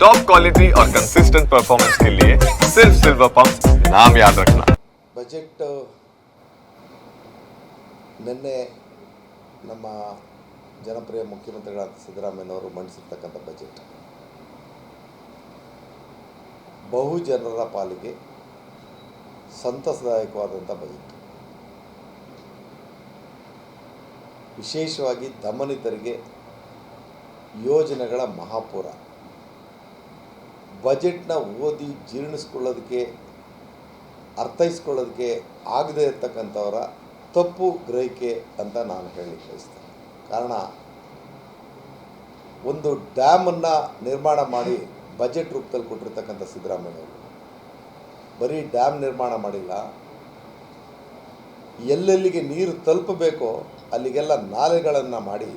Top quality और consistent performance के लिए सिर्फ सिल्वर पंप नाम याद रखना। ಬಜೆಟ್ ನಿನ್ನೆ ನಮ್ಮ ಜನಪ್ರಿಯ ಮುಖ್ಯಮಂತ್ರಿಗಳಾದ ಸಿದ್ದರಾಮಯ್ಯನವರು ಮಂಡಿಸಿರ್ತಕ್ಕಂಥ ಬಜೆಟ್ ಬಹು ಜನರ ಪಾಲಿಗೆ ಸಂತಸದಾಯಕವಾದಂಥ ಬಜೆಟ್. ವಿಶೇಷವಾಗಿ ದಮನಿತರಿಗೆ ಯೋಜನೆಗಳ ಮಹಾಪೂರ. ಬಜೆಟ್ನ ಓದಿ ಜೀರ್ಣಿಸ್ಕೊಳ್ಳೋದಕ್ಕೆ ಅರ್ಥೈಸ್ಕೊಳ್ಳೋದಕ್ಕೆ ಆಗದೇ ಇರತಕ್ಕಂಥವರ ತಪ್ಪು ಗ್ರಹಿಕೆ ಅಂತ ನಾನು ಹೇಳಲಿಕ್ಕೆ ಬಯಸ್ತೇನೆ. ಕಾರಣ, ಒಂದು ಡ್ಯಾಮನ್ನು ನಿರ್ಮಾಣ ಮಾಡಿ ಬಜೆಟ್ ರೂಪದಲ್ಲಿ ಕೊಟ್ಟಿರ್ತಕ್ಕಂಥ ಸಿದ್ದರಾಮಯ್ಯವರು ಬರೀ ಡ್ಯಾಮ್ ನಿರ್ಮಾಣ ಮಾಡಿಲ್ಲ, ಎಲ್ಲೆಲ್ಲಿಗೆ ನೀರು ತಲುಪಬೇಕೋ ಅಲ್ಲಿಗೆಲ್ಲ ನಾಲೆಗಳನ್ನು ಮಾಡಿ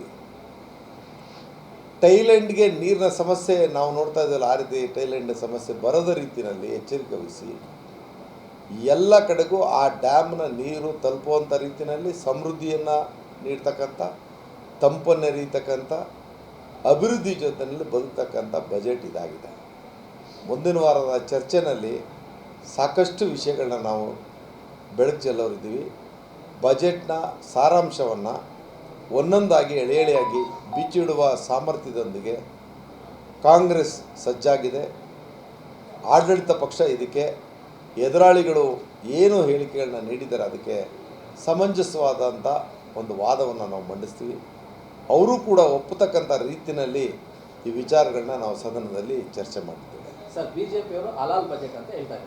ಟೈಲೆಂಡ್ಗೆ ನೀರಿನ ಸಮಸ್ಯೆ ನಾವು ನೋಡ್ತಾ ಇದ್ದೀವಲ್ಲ, ಆ ರೀತಿ ಟೈಲೆಂಡ್ ಸಮಸ್ಯೆ ಬರದ ರೀತಿಯಲ್ಲಿ ಎಚ್ಚರಿಕೆ ವಹಿಸಿ ಎಲ್ಲ ಕಡೆಗೂ ಆ ಡ್ಯಾಮ್ನ ನೀರು ತಲುಪುವಂಥ ರೀತಿಯಲ್ಲಿ ಸಮೃದ್ಧಿಯನ್ನು ನೀಡ್ತಕ್ಕಂಥ, ತಂಪನ್ನು ಎರೀತಕ್ಕಂಥ, ಅಭಿವೃದ್ಧಿ ಜೊತೆಯಲ್ಲಿ ಬದುಕ್ತಕ್ಕಂಥ ಬಜೆಟ್ ಇದಾಗಿದೆ. ಮುಂದಿನ ವಾರದ ಚರ್ಚೆಯಲ್ಲಿ ಸಾಕಷ್ಟು ವಿಷಯಗಳನ್ನ ನಾವು ಬೆಳಕು ಚೆಲ್ಲೋರಿದ್ದೀವಿ. ಬಜೆಟ್ನ ಸಾರಾಂಶವನ್ನು ಒಂದೊಂದಾಗಿ ಎಳೆಯಾಗಿ ಬಿಚ್ಚಿಡುವ ಸಾಮರ್ಥ್ಯದೊಂದಿಗೆ ಕಾಂಗ್ರೆಸ್ ಸಜ್ಜಾಗಿದೆ. ಆಡಳಿತ ಪಕ್ಷ ಇದಕ್ಕೆ ಎದುರಾಳಿಗಳು ಏನು ಹೇಳಿಕೆಗಳನ್ನ ನೀಡಿದ್ದಾರೆ ಅದಕ್ಕೆ ಸಮಂಜಸವಾದಂಥ ಒಂದು ವಾದವನ್ನು ನಾವು ಮಂಡಿಸ್ತೀವಿ. ಅವರು ಕೂಡ ಒಪ್ಪತಕ್ಕಂಥ ರೀತಿಯಲ್ಲಿ ಈ ವಿಚಾರಗಳನ್ನ ನಾವು ಸದನದಲ್ಲಿ ಚರ್ಚೆ ಮಾಡಿದ್ದೇವೆ. ಸರ್, ಬಿಜೆಪಿಯವರು ಹಲಾಲ್ ಬಜೆಟ್ ಅಂತ ಹೇಳ್ತಾರೆ.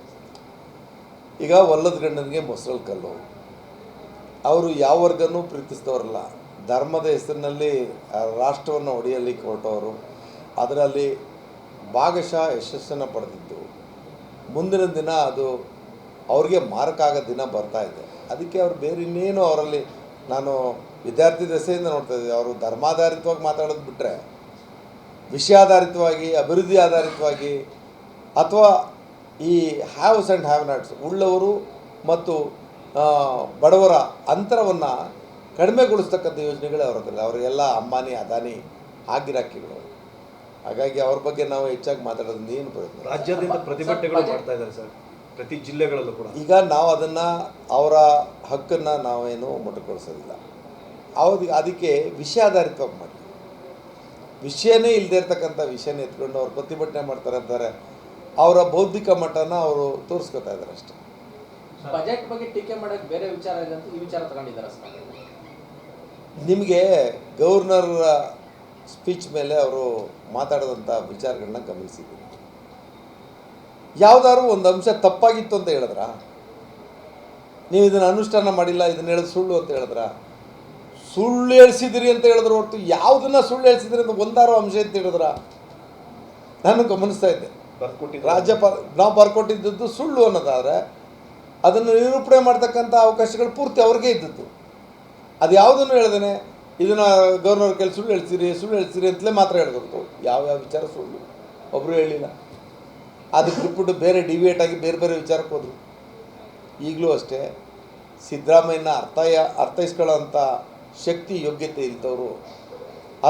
ಈಗ ಒಲ್ಲದ ಗಂಡನಿಗೆ ಮೊಸರಲ್ಲಿ ಕಲ್ಲು. ಅವರು ಯಾವ ವರ್ಗನೂ ಪ್ರೀತಿಸಿದವರಲ್ಲ. ಧರ್ಮದ ಹೆಸರಿನಲ್ಲಿ ರಾಷ್ಟ್ರವನ್ನು ಒಡೆಯಲಿಕ್ಕೆ ಹೊರಟವರು, ಅದರಲ್ಲಿ ಭಾಗಶಃ ಯಶಸ್ಸನ್ನು ಪಡೆದಿದ್ದು. ಮುಂದಿನ ದಿನ ಅದು ಅವ್ರಿಗೆ ಮಾರಕ ಆಗೋ ದಿನ ಬರ್ತಾ ಇದೆ. ಅದಕ್ಕೆ ಅವ್ರು ಬೇರೆ ಇನ್ನೇನು ಅವರಲ್ಲಿ, ನಾನು ವಿದ್ಯಾರ್ಥಿ ದಶೆಯಿಂದ ನೋಡ್ತಾ ಇದ್ದೆ, ಅವರು ಧರ್ಮಾಧಾರಿತವಾಗಿ ಮಾತಾಡೋದು ಬಿಟ್ಟರೆ ವಿಷಯಾಧಾರಿತವಾಗಿ, ಅಭಿವೃದ್ಧಿ ಆಧಾರಿತವಾಗಿ, ಅಥವಾ ಈ ಹ್ಯಾವ್ಸ್ ಆ್ಯಂಡ್ ಹ್ಯಾವ್ ನಾಟ್ಸ್, ಉಳ್ಳವರು ಮತ್ತು ಬಡವರ ಅಂತರವನ್ನು ಕಡಿಮೆಗೊಳಿಸ್ತಕ್ಕಂಥ ಯೋಜನೆಗಳೇ ಅವರದ್ದಿಲ್ಲ. ಅವರಿಗೆಲ್ಲ ಅಂಬಾನಿ, ಅದಾನಿ ಆಗಿರಾಕಿಗಳು. ಹಾಗಾಗಿ ಅವ್ರ ಬಗ್ಗೆ ನಾವು ಹೆಚ್ಚಾಗಿ ಮಾತಾಡೋದ್ರಿಂದ ಏನು ಪ್ರಯತ್ನ. ರಾಜ್ಯಾದ್ಯಂತ ಪ್ರತಿಭಟನೆಗಳು ಮಾಡ್ತಾ ಇದ್ದಾರೆ ಸರ್, ಪ್ರತಿ ಜಿಲ್ಲೆಗಳಲ್ಲೂ ಕೂಡ. ಈಗ ನಾವು ಅದನ್ನು, ಅವರ ಹಕ್ಕನ್ನು ನಾವೇನು ಮೊಟಕುಗೊಳಿಸೋದಿಲ್ಲ. ಅದಕ್ಕೆ ವಿಷಯಾಧಾರಿತವಾಗಿ ಮಾಡಿ, ವಿಷಯನೇ ಇಲ್ಲದೆ ಇರ್ತಕ್ಕಂಥ ವಿಷಯನ ಎತ್ಕೊಂಡು ಅವ್ರು ಪ್ರತಿಭಟನೆ ಮಾಡ್ತಾರೆ ಅಂತಾರೆ. ಅವರ ಬೌದ್ಧಿಕ ಮಟ್ಟನ ಅವರು ತೋರಿಸ್ಕೊತಾ ಇದ್ದಾರೆ ಅಷ್ಟೇ. ಬಜೆಟ್ ಬಗ್ಗೆ ಟೀಕೆ ಮಾಡೋಕ್ಕೆ ಬೇರೆ ವಿಚಾರ ಇಲ್ಲ ಅಂತ ಈ ವಿಚಾರ ತಗೊಂಡಿದ್ದಾರೆ ಸರ್. ನಿಮಗೆ ಗವರ್ನರ್ ಸ್ಪೀಚ್ ಮೇಲೆ ಅವರು ಮಾತಾಡೋದಂಥ ವಿಚಾರಗಳನ್ನ ಗಮನಿಸಿದ್ದೀನಿ. ಯಾವುದಾದ್ರು ಒಂದು ಅಂಶ ತಪ್ಪಾಗಿತ್ತು ಅಂತ ಹೇಳಿದ್ರ, ನೀವು ಇದನ್ನು ಅನುಷ್ಠಾನ ಮಾಡಿಲ್ಲ, ಇದನ್ನು ಹೇಳೋದು ಸುಳ್ಳು ಅಂತ ಹೇಳಿದ್ರ, ಸುಳ್ಳು ಹೇಳ್ಸಿದಿರಿ ಅಂತ ಹೇಳಿದ್ರು ಹೊರತು ಯಾವುದನ್ನ ಸುಳ್ಳು ಹೇಳ್ಸಿದ್ರಿ ಅಂತ ಒಂದಾರು ಅಂಶ ಅಂತ ಹೇಳಿದ್ರ ನಾನು ಗಮನಿಸ್ತಾ ಇದ್ದೆ. ರಾಜ್ಯಪಾಲ ನಾವು ಬರ್ಕೊಟ್ಟಿದ್ದದ್ದು ಸುಳ್ಳು ಅನ್ನೋದಾದರೆ ಅದನ್ನು ನಿರೂಪಣೆ ಮಾಡ್ತಕ್ಕಂಥ ಅವಕಾಶಗಳು ಪೂರ್ತಿ ಅವ್ರಿಗೆ ಇದ್ದದ್ದು. ಅದು ಯಾವುದನ್ನು ಹೇಳ್ದೇನೆ ಇದನ್ನು ಗವರ್ನರ್ ಕೈಲಿ ಸುಳ್ಳು ಹೇಳ್ಸಿರಿ ಅಂತಲೇ ಮಾತ್ರ ಹೇಳಿದ್ರು. ಯಾವ್ಯಾವ ವಿಚಾರ ಸುಳ್ಳು ಒಬ್ಬರು ಹೇಳಿಲ್ಲ. ಅದಕ್ಕೆ ಬಿಟ್ಬಿಟ್ಟು ಬೇರೆ ಡಿವಿಯೇಟ್ ಆಗಿ ಬೇರೆ ಬೇರೆ ವಿಚಾರಕ್ಕೆ ಹೋದರು. ಈಗಲೂ ಅಷ್ಟೇ, ಸಿದ್ದರಾಮಯ್ಯನ ಅರ್ಥೈಸ್ಕೊಳ್ಳೋಂಥ ಶಕ್ತಿ, ಯೋಗ್ಯತೆ ಇಲ್ದವರು,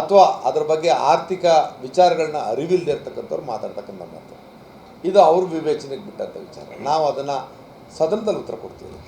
ಅಥವಾ ಅದ್ರ ಬಗ್ಗೆ ಆರ್ಥಿಕ ವಿಚಾರಗಳನ್ನ ಅರಿವಿಲ್ಲದೆ ಇರ್ತಕ್ಕಂಥವ್ರು ಮಾತಾಡ್ತಕ್ಕಂಥ ಮಾತು, ಇದು ಅವ್ರ ವಿವೇಚನೆಗೆ ಬಿಟ್ಟಂಥ ವಿಚಾರ. ನಾವು ಅದನ್ನು ಸದನದಲ್ಲಿ ಉತ್ತರ ಕೊಡ್ತೀವಿ.